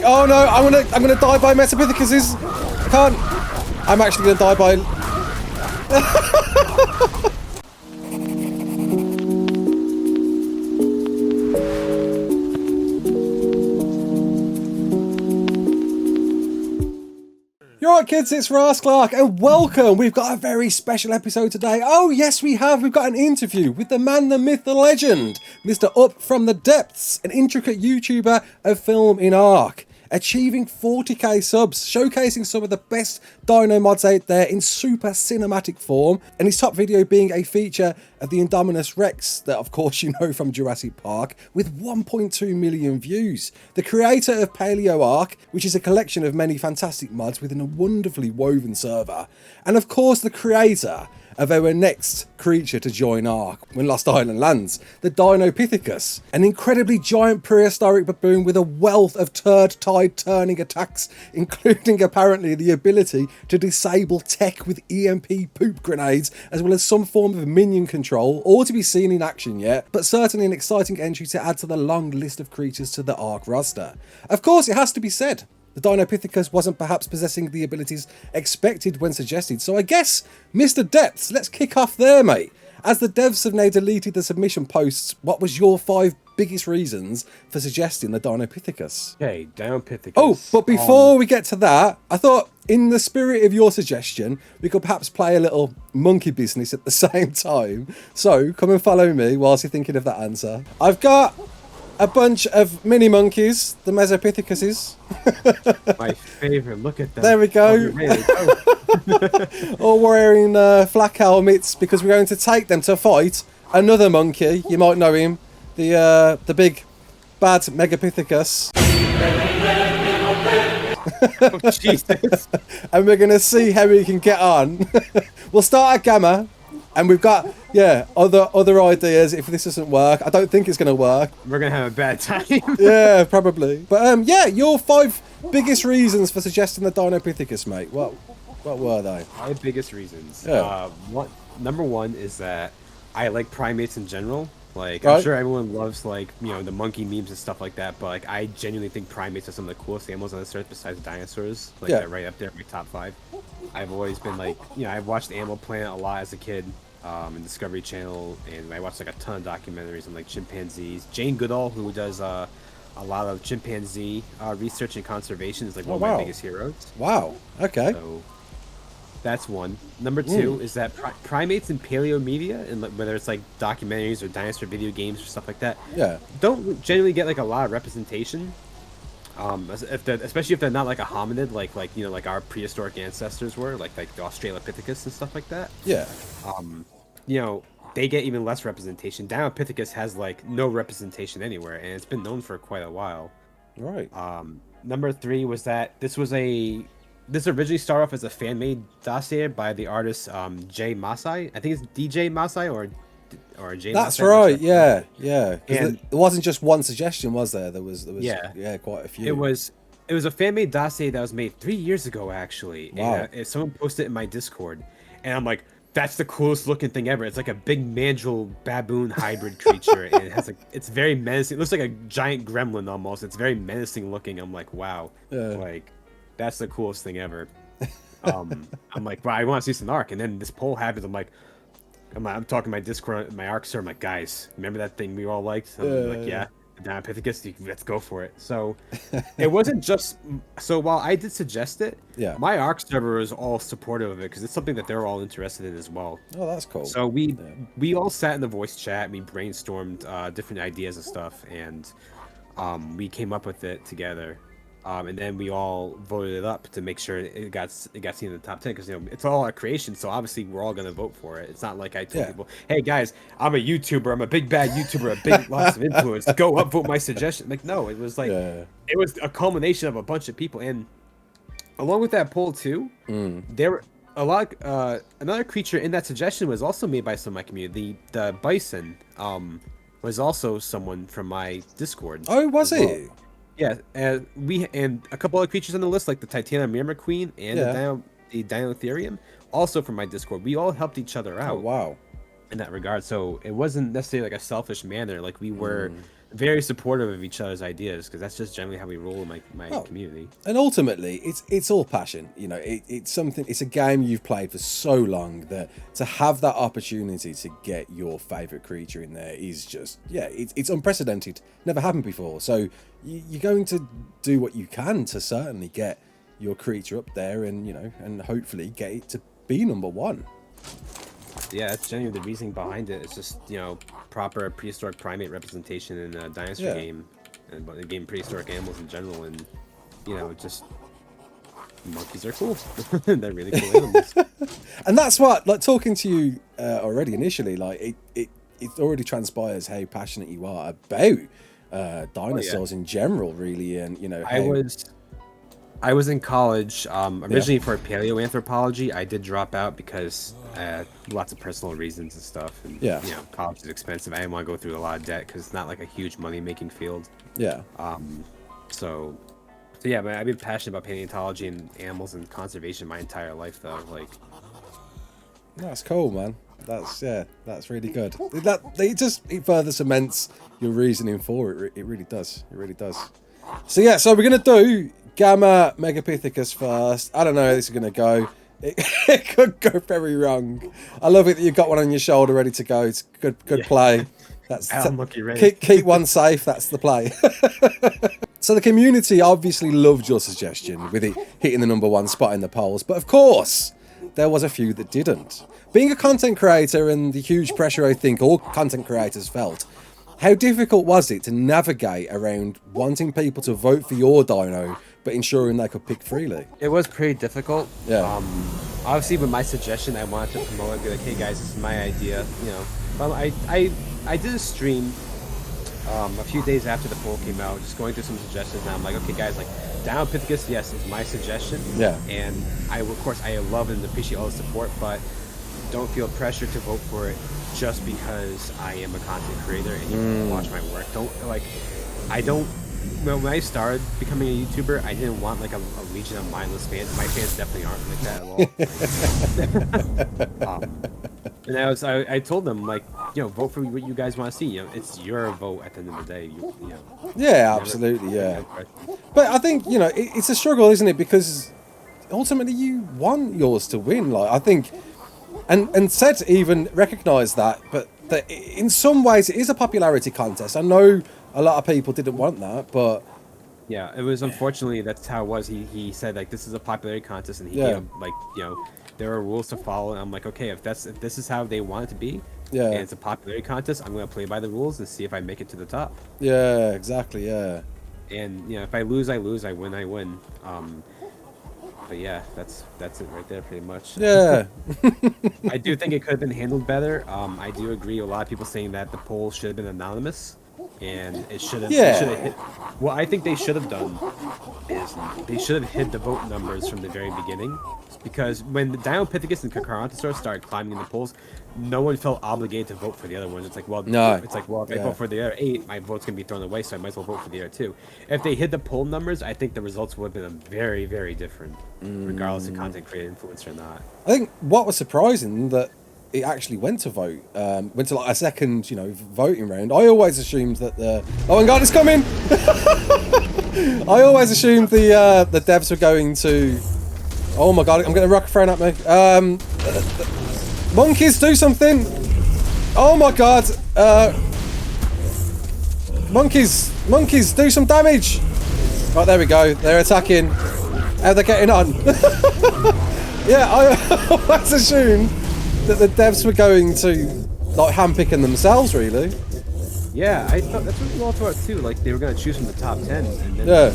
Oh no, I'm gonna die by Metapithecus. I can't. I'm actually gonna die by. You're right, kids, it's Clark, and welcome. We've got a very special episode today. Oh yes, we have. We've got an interview with the man, the myth, the legend, Mr. Up from the Depths, an intricate YouTuber of film in ARK, achieving 40k subs, showcasing some of the best dino mods out there in super cinematic form, and his top video being a feature of the Indominus Rex that of course you know from Jurassic Park, with 1.2 million views. The creator of Paleo ARK, which is a collection of many fantastic mods within a wonderfully woven server, and of course the creator of our next creature to join ARK when Lost Island lands, the Dinopithecus, an incredibly giant prehistoric baboon with a wealth of turd-tide turning attacks, including apparently the ability to disable tech with EMP poop grenades, as well as some form of minion control, all to be seen in action yet, but certainly an exciting entry to add to the long list of creatures to the ARK roster. Of course, it has to be said, the Dinopithecus wasn't perhaps possessing the abilities expected when suggested, so I guess, Mr. Depths, let's kick off there, mate. As the devs have now deleted the submission posts, what was your 5 biggest reasons for suggesting the Dinopithecus? Okay, Dinopithecus. Oh, but before we get to that, I thought, in the spirit of your suggestion, we could perhaps play a little monkey business at the same time. So, come and follow me whilst you're thinking of that answer. I've got a bunch of mini monkeys, the Mesopithecus. My favorite. Look at them. There we go. Oh, really? Oh. All wearing flak helmets because we're going to take them to fight another monkey. You might know him, the big bad Megapithecus. Oh, Jesus. And we're going to see how we can get on. We'll start at Gamma. And we've got, other ideas if this doesn't work. I don't think it's going to work. We're going to have a bad time. Yeah, probably. But, your 5 biggest reasons for suggesting the Dinopithecus, mate. What were they? My biggest reasons. Yeah. Number 1 is that I like primates in general. Like, right. I'm sure everyone loves, like, the monkey memes and stuff like that, but, like, I genuinely think primates are some of the coolest animals on this earth besides dinosaurs. Like, they're right up there in my top 5. I've always been, like, I've watched Animal Planet a lot as a kid. And Discovery Channel, and I watched like a ton of documentaries on like chimpanzees. Jane Goodall, who does a lot of chimpanzee research and conservation, is like one of my biggest heroes. Wow. Okay. So that's one. Number 2 is that primates in paleo media, and whether it's like documentaries or dinosaur video games or stuff like that, don't generally get like a lot of representation. Especially if they're not like a hominid, like our prehistoric ancestors were, like the Australopithecus and stuff like that. Yeah. They get even less representation. Dinopithecus has like no representation anywhere, and it's been known for quite a while. Right. Number 3 was that this originally started off as a fan-made dossier by the artist Jay Masai. I think it's DJ Masai or Jay. That's Masai, right. Yeah. And there wasn't just one suggestion, was there? There was quite a few. It was a fan-made dossier that was made 3 years ago, actually. Wow. And someone posted it in my Discord, and I'm like, that's the coolest looking thing ever. It's like a big mandrill baboon hybrid creature, and it has it's very menacing. It looks like a giant gremlin almost. It's very menacing looking. I'm like, wow, like that's the coolest thing ever. I'm like, wow, I want to see some ARK. And then this poll happens. I'm talking to my Discord, my ARK server. I'm like, guys, remember that thing we all liked? I'm like, yeah. Dinopithecus, let's go for it. So it wasn't just while I did suggest it, my ARK server was all supportive of it because it's something that they're all interested in as well. Oh, that's cool. So we all sat in the voice chat, we brainstormed different ideas and stuff, and we came up with it together. And then we all voted it up to make sure it got seen in the top 10 because it's all our creation, so obviously we're all gonna vote for it. It's not like I told people, "Hey guys, I'm a YouTuber, I'm a big bad YouTuber, a big lots of influence. Go upvote my suggestion." Like no, it was like it was a culmination of a bunch of people, and along with that poll too, there were a lot. Another creature in that suggestion was also made by some of my community. The bison was also someone from my Discord. Oh, was he? Yeah, and a couple other creatures on the list, like the Titanium Mirror Queen and the Dinotherium, also from my Discord. We all helped each other out. Oh, wow. In that regard, so it wasn't necessarily like a selfish manner. Like we were very supportive of each other's ideas, because that's just generally how we roll in my community. And ultimately, it's all passion. You know, it's something. It's a game you've played for so long that to have that opportunity to get your favorite creature in there is just, yeah, it's unprecedented. Never happened before. So you're going to do what you can to certainly get your creature up there, and you know, and hopefully get it to be number one. Yeah, that's genuinely the reasoning behind it. It's just, you know, proper prehistoric primate representation in a dinosaur game, and the game prehistoric animals in general, and you know, just monkeys are cool. They're really cool animals. And that's what, like, talking to you already initially, like it already transpires how passionate you are about dinosaurs in general, really, and you know. I was in college originally for paleoanthropology. I did drop out because lots of personal reasons and stuff. And, you know, college is expensive. I didn't want to go through a lot of debt because it's not like a huge money-making field. Yeah. So yeah, but I've been passionate about paleontology and animals and conservation my entire life, though. Like, that's cool, man. That's really good. It further cements your reasoning for it. It really does. It really does. So yeah, so we're gonna do Gamma Megapithecus first. I don't know how this is gonna go. It could go very wrong. I love it that you've got one on your shoulder ready to go. It's good play. That's keep one safe. That's the play. So the community obviously loved your suggestion with it hitting the number one spot in the polls, but of course there was a few that didn't. Being a content creator and the huge pressure I think all content creators felt, how difficult was it to navigate around wanting people to vote for your dino, but ensuring they could pick freely? It was pretty difficult. Yeah. Obviously, with my suggestion, I wanted to promote it, be like, hey guys, this is my idea. You know, but I did a stream a few days after the poll came out, just going through some suggestions, and I'm like, okay guys, like, Dinopithecus, yes, is my suggestion. Yeah. And of course, I love and appreciate all the support, but don't feel pressure to vote for it just because I am a content creator and you can watch my work. When I started becoming a YouTuber, I didn't want like a legion of mindless fans. My fans definitely aren't like that at all. And I told them, like, you know, vote for what you guys want to see. You know, it's your vote at the end of the day. You know. Yeah, absolutely, yeah. But I think, you know, it's a struggle, isn't it? Because ultimately you want yours to win. Like, I think, and Seth even recognised that, but that in some ways it is a popularity contest. I know a lot of people didn't want that, but yeah, it was, unfortunately, that's how it was. He said, like, this is a popularity contest, and he gave, like, you know, there are rules to follow, and I'm like, okay, if this is how they want it to be, and it's a popularity contest, I'm gonna play by the rules and see if I make it to the top. Yeah, exactly, yeah. And you know, if I lose, I lose. I win, I win. But yeah, that's it right there, pretty much. Yeah. I do think it could have been handled better. I do agree with a lot of people saying that the poll should have been anonymous, and it should have. Hit. What I think they should have done is they should have hid the vote numbers from the very beginning, because when the Dinopithecus and Giganotosaurus started climbing in the polls, no one felt obligated to vote for the other ones. It's like, well, if I vote for the other 8, my vote's gonna be thrown away, so I might as well vote for the other 2. If they hid the poll numbers, I think the results would have been very, very different, regardless of content creator influence or not. I think what was surprising that it actually went to vote, went to like a second, you know, voting round. I always assumed that oh my god, it's coming! I always assumed the devs were going to. Oh my god, I'm getting a rocket thrown at me. Monkeys, do something! Oh my god! Monkeys, do some damage! Right, there we go. They're attacking. How they're getting on? Yeah, I always assumed that the devs were going to like handpicking themselves, really. Yeah, I thought that's what we all thought too. Like they were going to choose from the top 10, and then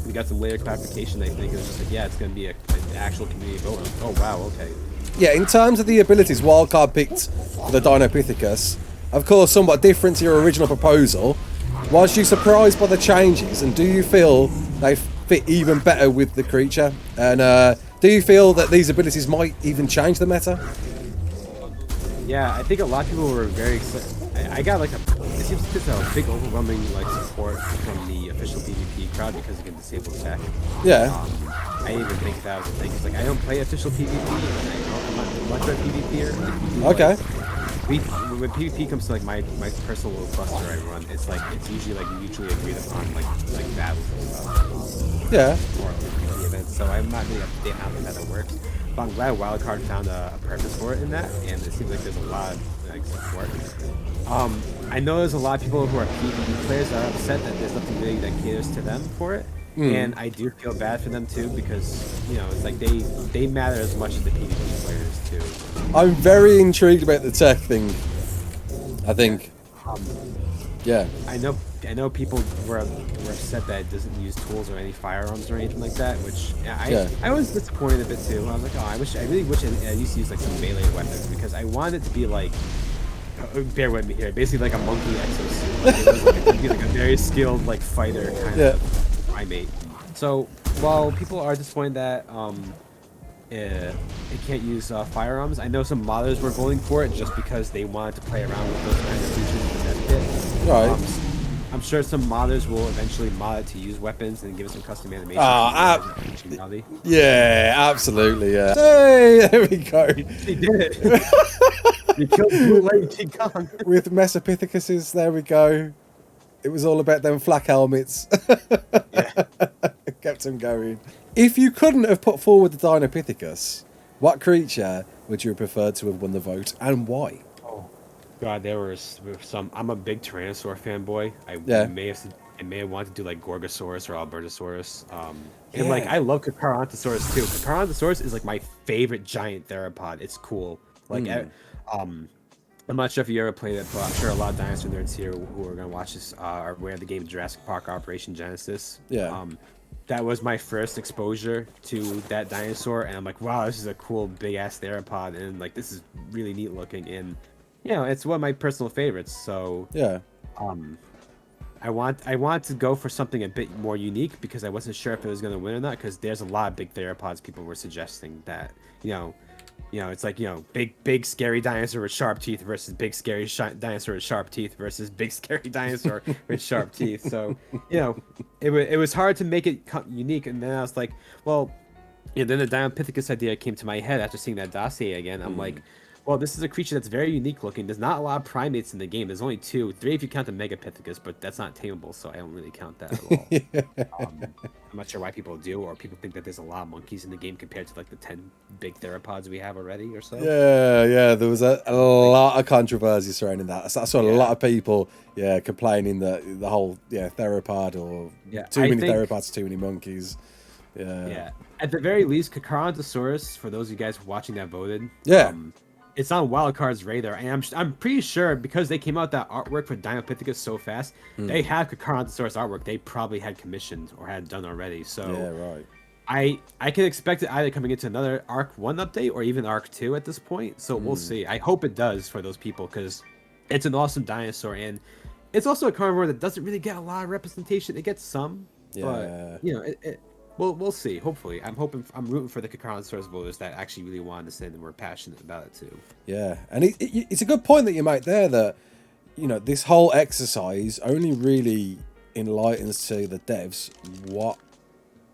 we got some later clarification. I think it was just like, yeah, it's going to be an actual community vote. Oh wow, okay. Yeah, in terms of the abilities, Wildcard picked for the Dinopithecus, of course, somewhat different to your original proposal. Was you surprised by the changes, and do you feel they fit even better with the creature? And do you feel that these abilities might even change the meta? Yeah, I think a lot of people were very excited. I got like it seems like it's a big overwhelming like support from the official PvP crowd because you can disable tech. Yeah. I even think that was a thing. It's like I don't play official PvP, and I'm not much of a PvPer. Like, okay. when PvP comes to like my personal little cluster I run, it's like it's usually like mutually agreed upon like battles and stuff. Yeah. Or the events. So I'm not really up to date on how that works. But I'm glad Wildcard found a purpose for it in that, and it seems like there's a lot of like support. I know there's a lot of people who are PvP players that are upset that there's nothing really that caters to them for it. And I do feel bad for them too, because you know it's like they matter as much as the PvP players too. I'm very intrigued about the tech thing. I think. Yeah. I know people were upset that it doesn't use tools or any firearms or anything like that, which I was disappointed a bit too. I was like, oh, I really wish I used to use like some melee weapons, because I wanted it to be like, bear with me here, basically like a monkey Exo Suit. Like, it was like, it'd be like a very skilled like fighter kind of primate. So while people are disappointed that it can't use firearms, I know some modders were voting for it just because they wanted to play around with those kinds of features in the dev kit. Right. I'm sure some modders will eventually mod it to use weapons and give it some custom animation. Yeah, absolutely. Yeah. Hey, there we go. He did it. He killed bootleg King Kong. With Mesopithecus, there we go. It was all about them flak helmets. Yeah. Kept him going. If you couldn't have put forward the Dinopithecus, what creature would you have preferred to have won the vote, and why? Oh, God, there were some. I'm a big Tyrannosaur fanboy. I may have wanted to do like Gorgosaurus or Albertosaurus. And like I love Giganotosaurus too. Giganotosaurus is like my favorite giant theropod. It's cool. Like I'm not sure if you ever played it, but I'm sure a lot of dinosaur nerds here who are gonna watch this are aware of the game Jurassic Park Operation Genesis. Yeah. That was my first exposure to that dinosaur, and I'm like, wow, this is a cool big ass theropod, and like this is really neat looking, and you know, it's one of my personal favorites. So yeah. I want to go for something a bit more unique, because I wasn't sure if it was gonna win or not, because there's a lot of big theropods people were suggesting that, you know, it's like, you know, big scary dinosaur with sharp teeth versus big scary dinosaur with sharp teeth versus big scary dinosaur with sharp teeth. So, you know, it was hard to make it unique. And then I was like, well, you know, then the Dinopithecus idea came to my head after seeing that dossier again. I'm like, well, this is a creature that's very unique looking. There's not a lot of primates in the game. There's only 2, 3 if you count the Megapithecus, but that's not tameable, so I don't really count that at all. I'm not sure why people do, or people think that there's a lot of monkeys in the game compared to like the 10 big theropods we have already or so. Yeah, there was a lot of controversy surrounding that. I saw a lot of people, complaining that the whole theropod or too many theropods, too many monkeys. Yeah. At the very least, Giganotosaurus, for those of you guys watching that voted, it's on Wildcard's radar, and I'm pretty sure because they came out that artwork for Dinopithecus so fast, they have Giganotosaurus artwork they probably had commissioned or had done already. So I can expect it either coming into another ARK 1 update or even ARK 2 at this point. So we'll see. I hope it does for those people, because it's an awesome dinosaur, and it's also a carnivore that doesn't really get a lot of representation. It gets some, but you know, we'll see. Hopefully, I'm rooting for the Giganotosaurus voters that actually really want to understand and were passionate about it too. Yeah, and it's a good point that you make there, that you know, this whole exercise only really enlightens to the devs what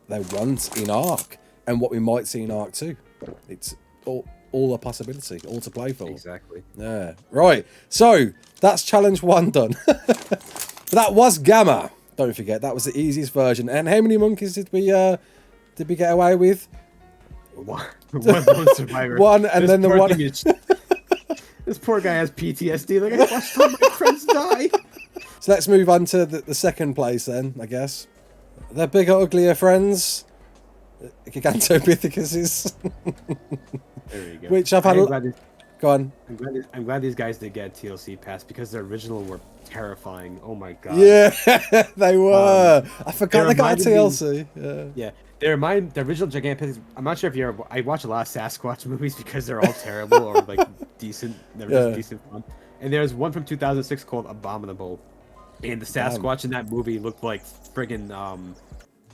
they want in ARK and what we might see in ARK 2. It's all a possibility, all to play for. Exactly. Yeah. Right. So that's challenge 1 done. That was Gamma. Don't forget, that was the easiest version. And how many monkeys did we get away with? One survivor. One, and then the one. This poor guy has PTSD. Like, I watched all my friends die. So let's move on to the second place then, I guess. Their bigger, uglier friends, Gigantopithecus. There you go. Which I've had. Go on. I'm glad these guys did get TLC pass, because the original were terrifying. Oh my god. Yeah, they were. I forgot they got a TLC. Yeah. They remind the original Gigantopithecus. I'm not sure if you're. I watch a lot of Sasquatch movies because they're all terrible or like decent. They're just decent fun. And there's one from 2006 called Abominable, and the Sasquatch in that movie looked like friggin'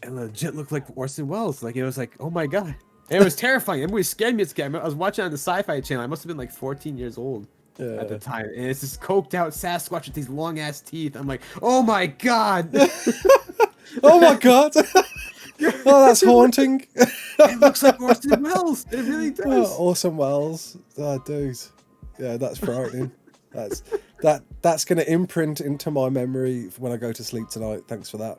it legit looked like Orson Welles. Like, it was like, oh my god. And it was terrifying. That movie scared me. I was watching it on the Sci-Fi Channel. I must have been like 14 years old at the time. And it's this coked out Sasquatch with these long ass teeth. I'm like, oh my god. Oh my god. Oh, that's haunting. It looks like Orson Welles. It really does. Oh, Orson Welles. Oh, dude. Yeah, that's frightening. That's that's going to imprint into my memory when I go to sleep tonight. Thanks for that.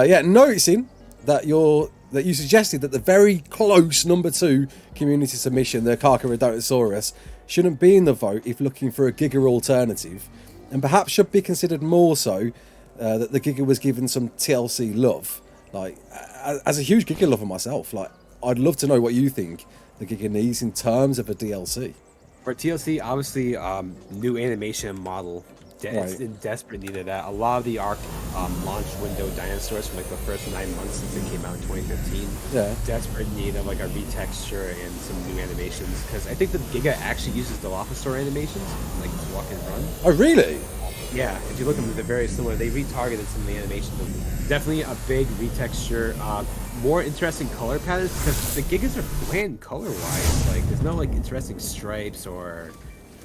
Yeah, noticing that you suggested that the very close number 2 community submission, the Giganotosaurus, shouldn't be in the vote if looking for a Giga alternative, and perhaps should be considered more so that the Giga was given some TLC love. Like, as a huge Giga lover myself, like, I'd love to know what you think the Giga needs in terms of a DLC. For TLC, obviously, new animation model. It's in desperate need of that. A lot of the ARK launch window dinosaurs from like the first 9 months since it came out in 2015. Yeah. Desperate need of like a retexture and some new animations. Because I think the Giga actually uses Dilophosaur animations, like walk and run. Oh, really? Yeah, if you look at them, they're very similar. They retargeted some of the animations. Definitely a big retexture. More interesting color patterns because the Gigas are bland color-wise. Like, there's no like interesting stripes or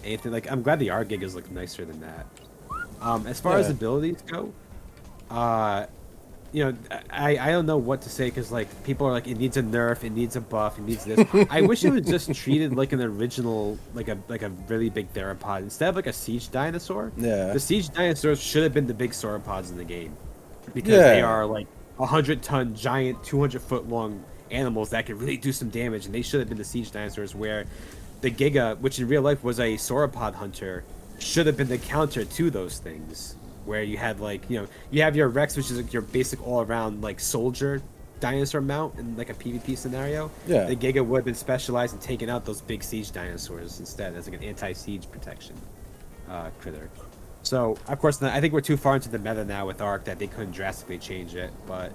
anything. Like, I'm glad the ARK Gigas look nicer than that. As far as abilities go, you know, I don't know what to say because like people are like, it needs a nerf, it needs a buff, it needs this. I wish it was just treated like an original, like a really big theropod instead of like a siege dinosaur. Yeah. The siege dinosaurs should have been the big sauropods in the game because they are like 100-ton giant, 200-foot long animals that can really do some damage, and they should have been the siege dinosaurs. Where the Giga, which in real life was a sauropod hunter, should have been the counter to those things, where you had like, you know, you have your Rex, which is like your basic all-around like soldier dinosaur mount in like a PvP scenario. Yeah. The Giga would have been specialized in taking out those big siege dinosaurs instead as like an anti-siege protection critter. So of course, I think we're too far into the meta now with ARK that they couldn't drastically change it, but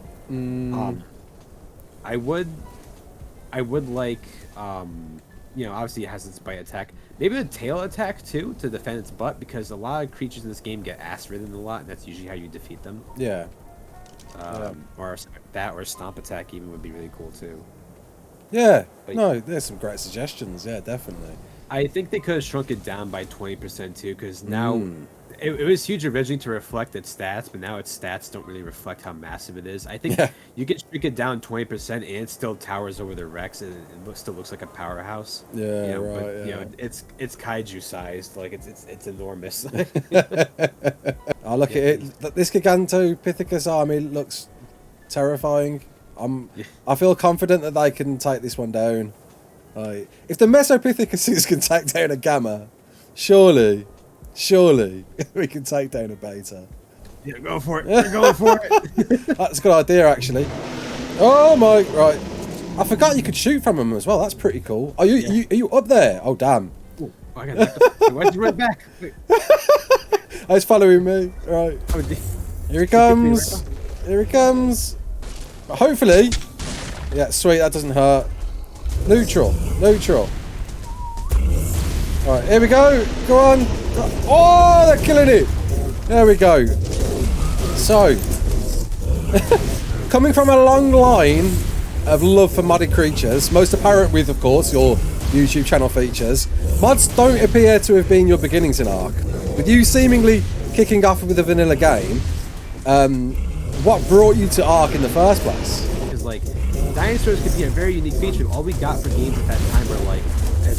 I would like you know, obviously it has its bite attack. Maybe the tail attack too to defend its butt, because a lot of creatures in this game get ass ridden a lot, and that's usually how you defeat them. Yeah. Or that, or stomp attack even would be really cool too. Yeah. But no, there's some great suggestions. Yeah, definitely. I think they could have shrunk it down by 20% too, because now it was huge originally to reflect its stats, but now its stats don't really reflect how massive it is. I think you can shrink it down 20% and it still towers over the Rex, and it still looks like a powerhouse. Yeah, you know, right. But, you know, it's kaiju sized, like it's enormous. I look at it. This Giganotosaurus army looks terrifying. I feel confident that they can take this one down. Like, if the Mesopithecus can take down a Gamma, surely we can take down a Beta. Yeah, go for it. We're going for it. That's a good idea, actually. Oh my! Right, I forgot you could shoot from them as well. That's pretty cool. Are you up there? Oh damn! Ooh, I got why'd you run back? He's following me. Right. Here he comes. Here he comes. Hopefully. Yeah, sweet. That doesn't hurt. Neutral. Alright, here we go. Go on. Oh, they're killing it. There we go. So, coming from a long line of love for modded creatures, most apparent with, of course, your YouTube channel features, mods don't appear to have been your beginnings in ARK. With you seemingly kicking off with a vanilla game, what brought you to ARK in the first place? Because, like, dinosaurs could be a very unique feature. All we got for games at that time were like,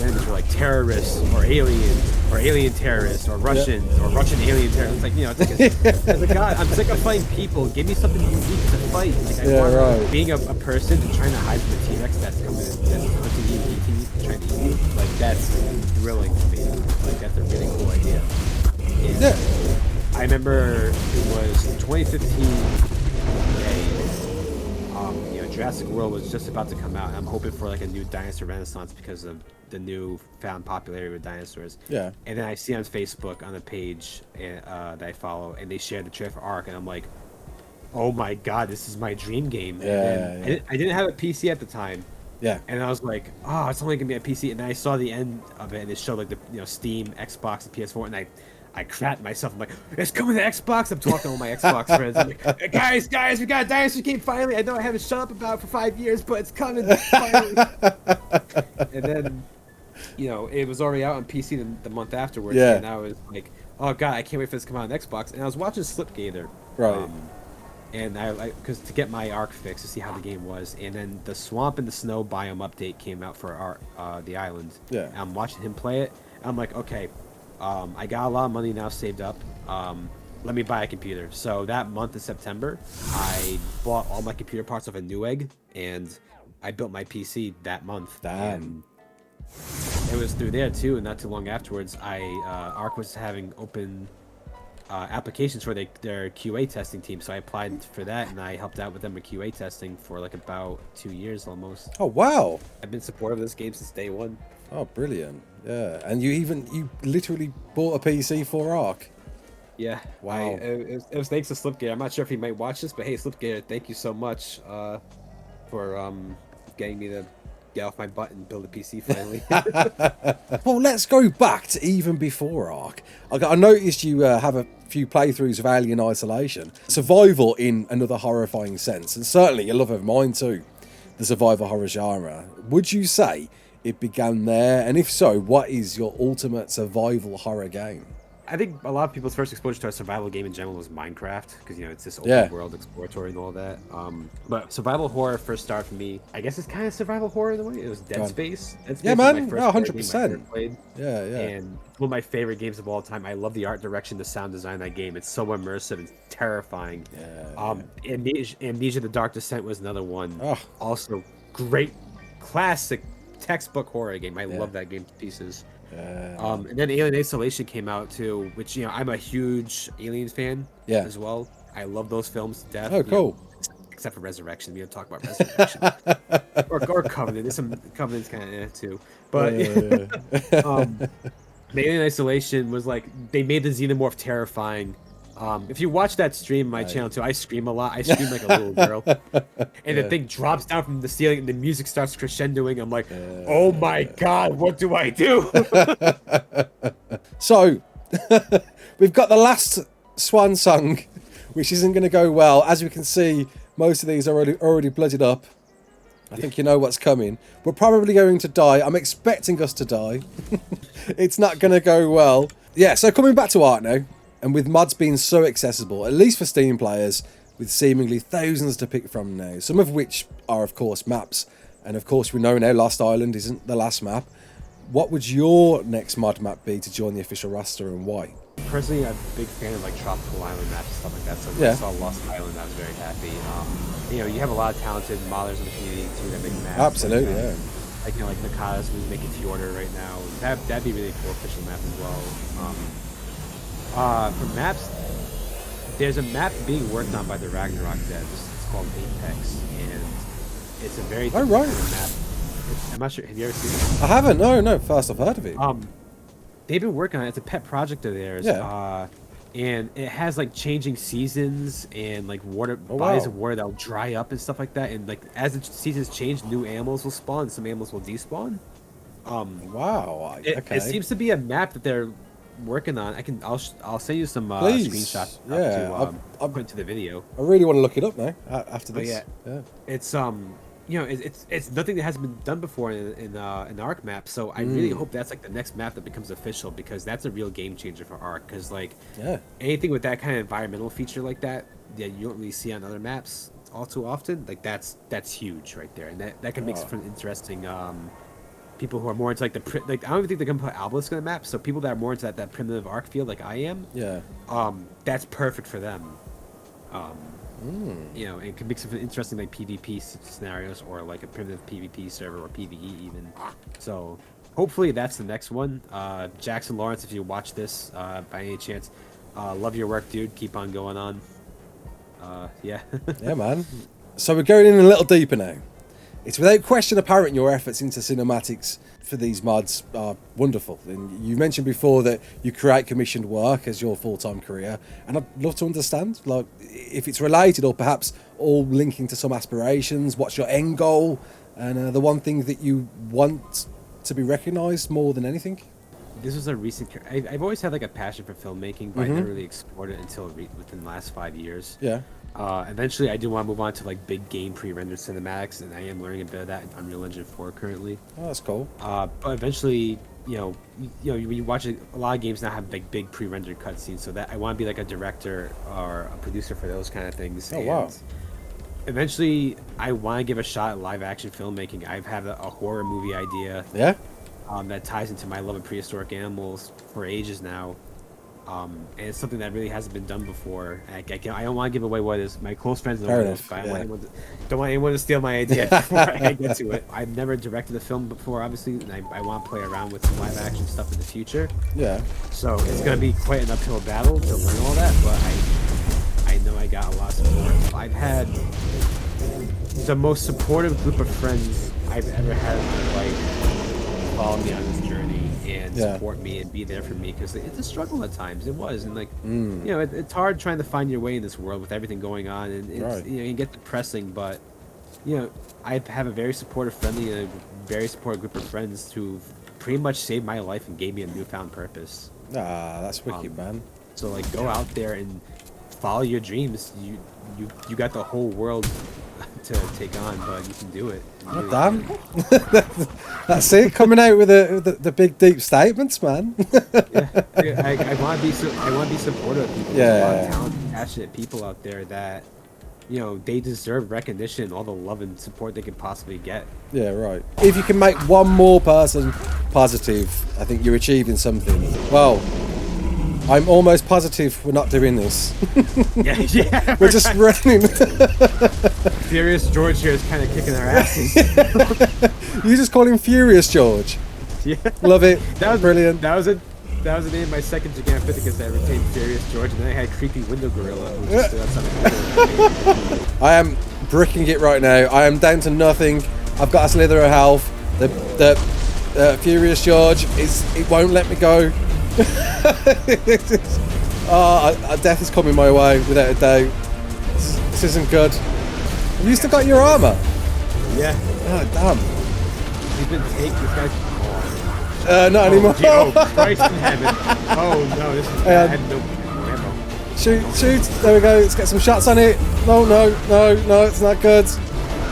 enemies were like terrorists or alien terrorists or Russians or Russian alien terrorists. It's like, you know, it's like as a god, I'm sick of fighting people. Give me something unique to fight. Like, I want being a person and trying to hide from the T-Rex that's coming, that's hunting you, eating you, trying to eat you. Like, that's thrilling to me. Like, that's a really cool idea. And I remember it was 2015. You know, Jurassic World was just about to come out, and I'm hoping for like a new dinosaur renaissance because of the new found popularity with dinosaurs. Yeah. And then I see on Facebook on a page that I follow, and they shared the trailer for ARK, and I'm like, oh my god, this is my dream game. Yeah. I didn't have a PC at the time. Yeah. And I was like, oh, it's only gonna be a PC. And then I saw the end of it, and it showed like the Steam, Xbox, and PS4, and I crapped myself. I'm like, it's coming to Xbox. I'm talking to all my Xbox friends. I'm like, guys, we got a dinosaur game finally. I know I haven't shut up about it for 5 years, but it's coming finally. And then, you know, it was already out on PC the month afterwards. Yeah. And I was like, oh god, I can't wait for this to come out on Xbox. And I was watching Slipgator. Right. And because to get my ARK fix to see how the game was, and then the swamp and the snow biome update came out for the island. Yeah. And I'm watching him play it. And I'm like, okay, I got a lot of money now saved up. Let me buy a computer. So that month of September, I bought all my computer parts off a Newegg, and I built my PC that month. Damn. And it was through there too, and not too long afterwards, ARK was having open applications for their QA testing team, so I applied for that, and I helped out with them with QA testing for like about 2 years almost. Oh, wow. I've been supportive of this game since day one. Oh, brilliant. Yeah. And you literally bought a PC for ARK. Yeah. Wow. It was thanks to Slipgate. I'm not sure if he might watch this, but hey, Slipgate, thank you so much for getting me to get off my butt and build a PC finally. Well, let's go back to even before ARK. I noticed you have a few playthroughs of Alien Isolation. Survival in another horrifying sense, and certainly a love of mine too, the survival horror genre. Would you say it began there? And if so, what is your ultimate survival horror game? I think a lot of people's first exposure to a survival game in general was Minecraft, because it's this open world exploratory and all that. But survival horror first started for me. I guess it's kind of survival horror in a way. It was Dead Space. Dead Space yeah, was man. my No, first 100%. played. Yeah. And it's one of my favorite games of all time. I love the art direction, the sound design of that game. It's so immersive and terrifying. Amnesia: The Dark Descent was another one. Oh. Also, great, classic, textbook horror game. I love that game to pieces. And then Alien Isolation came out too, which I'm a huge Aliens fan as well. I love those films to death. Oh, cool. Except for Resurrection, we don't talk about Resurrection or Covenant. There's some Covenant's kind of too, but Alien Isolation was like they made the xenomorph terrifying. If you watch that stream on my channel too, I scream a lot. I scream like a little girl. And the thing drops down from the ceiling and the music starts crescendoing. I'm like, oh my God, what do I do? So, we've got the last swan song, which isn't going to go well. As we can see, most of these are already blooded up. I think you know what's coming. We're probably going to die. I'm expecting us to die. It's not going to go well. Yeah, so coming back to ARK now. And with mods being so accessible, at least for Steam players, with seemingly thousands to pick from now, some of which are, of course, maps. And, of course, we know now Lost Island isn't the last map. What would your next mod map be to join the official roster, and why? Personally, I'm a big fan of like tropical island maps and stuff like that. So when I saw Lost Island, I was very happy. You have a lot of talented modders in the community too that make maps. Absolutely, Like Nakadas, who's making Fjorder right now. That'd be really cool official map as well. For maps, there's a map being worked on by the Ragnarok Devs. It's called Apex, and it's a very different kind of map. I'm not sure. Have you ever seen it? I haven't. No. First I've heard of it. They've been working on it. It's a pet project of theirs. Yeah. And it has like changing seasons and like bodies of water that'll dry up and stuff like that. And like as the seasons change, new animals will spawn. And some animals will despawn. Wow. It seems to be a map that they're working on. I'll send you some screenshots. I'll put into the video. I really want to look it up now after this. It's it's nothing that hasn't been done before in ARK map. So I really hope that's like the next map that becomes official, because that's a real game changer for ARK. Because like anything with that kind of environmental feature like that you don't really see on other maps all too often. Like that's huge right there, and that can make for an interesting. People who are more into like I don't even think they're gonna put Obelisk on the map. So people that are more into that primitive ARK field like I am, that's perfect for them. It could make some interesting like PvP scenarios, or like a primitive PvP server, or PvE even. So hopefully that's the next one. Jackson Lawrence, if you watch this by any chance, love your work, dude. Keep on going on. Yeah, man. So we're going in a little deeper now. It's without question apparent your efforts into cinematics for these mods are wonderful. And you mentioned before that you create commissioned work as your full-time career, and I'd love to understand, like, if it's related or perhaps all linking to some aspirations. What's your end goal, and the one thing that you want to be recognised more than anything? This was a recent. I've always had like a passion for filmmaking, but I never really explored it until within the last 5 years. Yeah. Eventually, I do want to move on to like big game pre-rendered cinematics, and I am learning a bit of that in Unreal Engine 4 currently. Oh, that's cool. But eventually, when you watch a lot of games now have like big pre-rendered cutscenes, so that I want to be like a director or a producer for those kind of things. Oh, wow. Eventually, I want to give a shot at live action filmmaking. I've had a horror movie idea. Yeah. that ties into my love of prehistoric animals for ages now. And it's something that really hasn't been done before. I don't want to give away what it is. My close friends know what it is, but I don't want anyone to steal my idea before I get to it. I've never directed a film before, obviously, and I want to play around with some live action stuff in the future. Yeah. So it's going to be quite an uphill battle to learn all that, but I know I got a lot of support. I've had the most supportive group of friends I've ever had in my life follow me on this journey and support me and be there for me, because it's a struggle at times. It was, and like you know, it's hard trying to find your way in this world with everything going on, and it's, you know, you get depressing. But you know, I have a very supportive, friendly, and a very supportive group of friends who pretty much saved my life and gave me a newfound purpose. Ah, that's wicked, man. So like, go out there and follow your dreams. You got the whole world to take on, but you can do it. Really damn. That's it, coming out with the big deep statements, man. I want to be supportive of people. There's a lot of talented, passionate people out there that, you know, they deserve recognition, all the love and support they can possibly get. Yeah, right. If you can make one more person positive, I think you're achieving something. Well, I'm almost positive we're not doing this. Yeah. We're just running. Furious George here is kind of kicking our asses. You just call him Furious George. Yeah. Love it. That was brilliant. That was the name of my second Giganotosaurus that retained Furious George, and then I had Creepy Window Gorilla, who just stood outside the door. I am bricking it right now. I am down to nothing. I've got a slither of health. The Furious George it won't let me go. Death is coming my way without a doubt. This isn't good. Have you still got your armor? Yeah. Oh damn. He's been taking this guy's. Not anymore. Oh Christ in heaven. Oh no, this is bad. I had no ammo. Shoot. There we go. Let's get some shots on it. No, it's not good.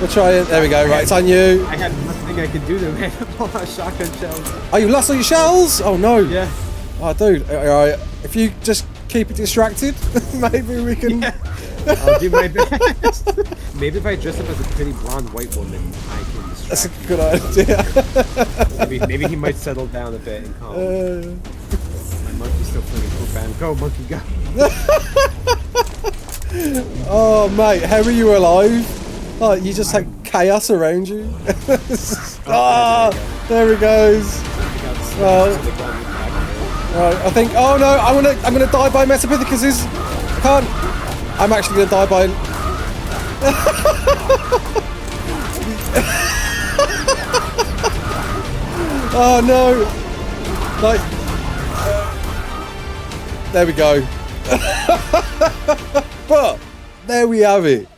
We'll try it. There we go. Right, it's on you. I had nothing I could do to hit all my shotgun shells. Oh, you lost all your shells? Oh no. Yeah. Oh, dude. Alright. If you just keep it distracted, maybe we can. Yeah. I'll do my best. Maybe if I dress up as a pretty blonde white woman, I can distract That's a him. good idea. maybe he might settle down a bit and calm. My monkey's still playing poop band. Go, monkey, go. Oh, mate, how are you alive? Oh, you just had chaos around you. There he goes. Well, right, I think. Oh no, I'm gonna die by Metapithecus. I can't. I'm actually gonna die by. Oh no! Like, there we go. But there we have it.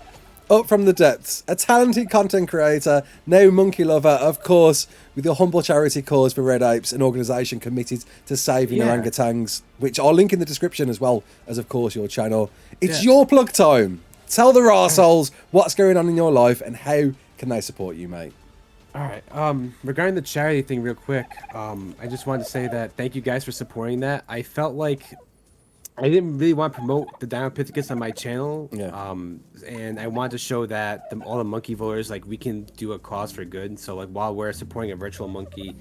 Up from the depths, a talented content creator, now monkey lover, of course, with your humble charity cause for red apes, an organisation committed to saving orangutans, which I'll link in the description as well as, of course, your channel. It's your plug time. Tell the arseholes what's going on in your life and how can they support you, mate. All right. Regarding the charity thing, real quick, I just wanted to say that thank you guys for supporting that. I felt like I didn't really want to promote the Dinopithecus on my channel. Yeah. And I wanted to show that all the monkey voters, like, we can do a cause for good. So, like, while we're supporting a virtual monkey,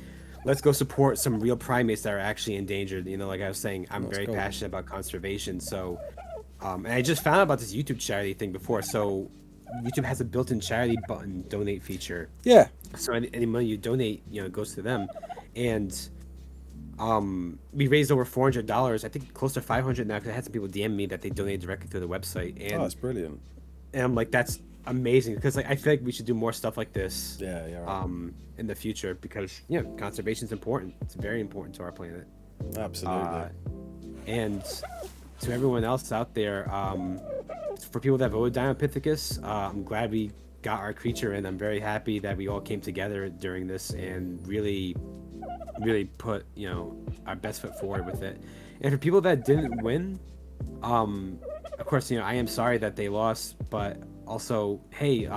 let's go support some real primates that are actually endangered. You know, like I was saying, I'm very passionate about conservation. So, and I just found out about this YouTube charity thing before. So, YouTube has a built-in charity button, donate feature. Yeah. So any money you donate, you know, goes to them. And we raised over $400. I think close to 500 now, because I had some people DM me that they donated directly through the website. And that's brilliant. And I'm like, that's amazing, because like I feel like we should do more stuff like this. Yeah, right. In the future, because conservation is important. It's very important to our planet. Absolutely. And to everyone else out there, for people that voted Dinopithecus, I'm glad we got our creature in. I'm very happy that we all came together during this and really put, you know, our best foot forward with it. And for people that didn't win, of course, you know, I am sorry that they lost, but also, hey,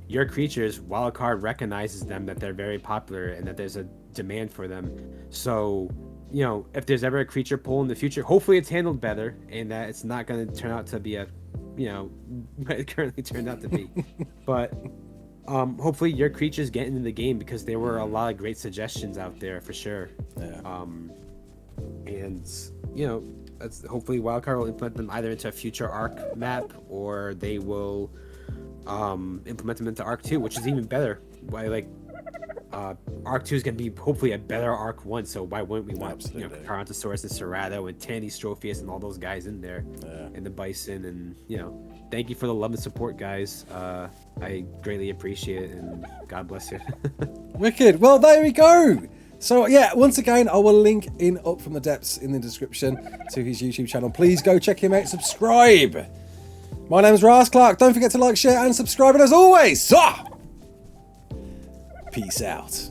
your creatures, Wildcard recognizes them, that they're very popular and that there's a demand for them. So, you know, if there's ever a creature pull in the future, hopefully it's handled better and that it's not going to turn out to be a, you know, what it currently turned out to be. But hopefully your creatures get into the game, because there were a lot of great suggestions out there for sure. Yeah. And you know, hopefully Wildcard will implement them either into a future ARK map, or they will implement them into ARK 2, which is even better. ARK 2 is going to be hopefully a better ARK 1, so why wouldn't we want Giganotosaurus and Cerado and Tanystropheus and all those guys in there, and the Bison, and thank you for the love and support, guys. I greatly appreciate it, and God bless you. Wicked. Well, there we go. So yeah, once again, I will link in Up From The Depths in the description to his YouTube channel. Please go check him out, subscribe. My name is Ras Clark. Don't forget to like, share and subscribe, and as always, peace out.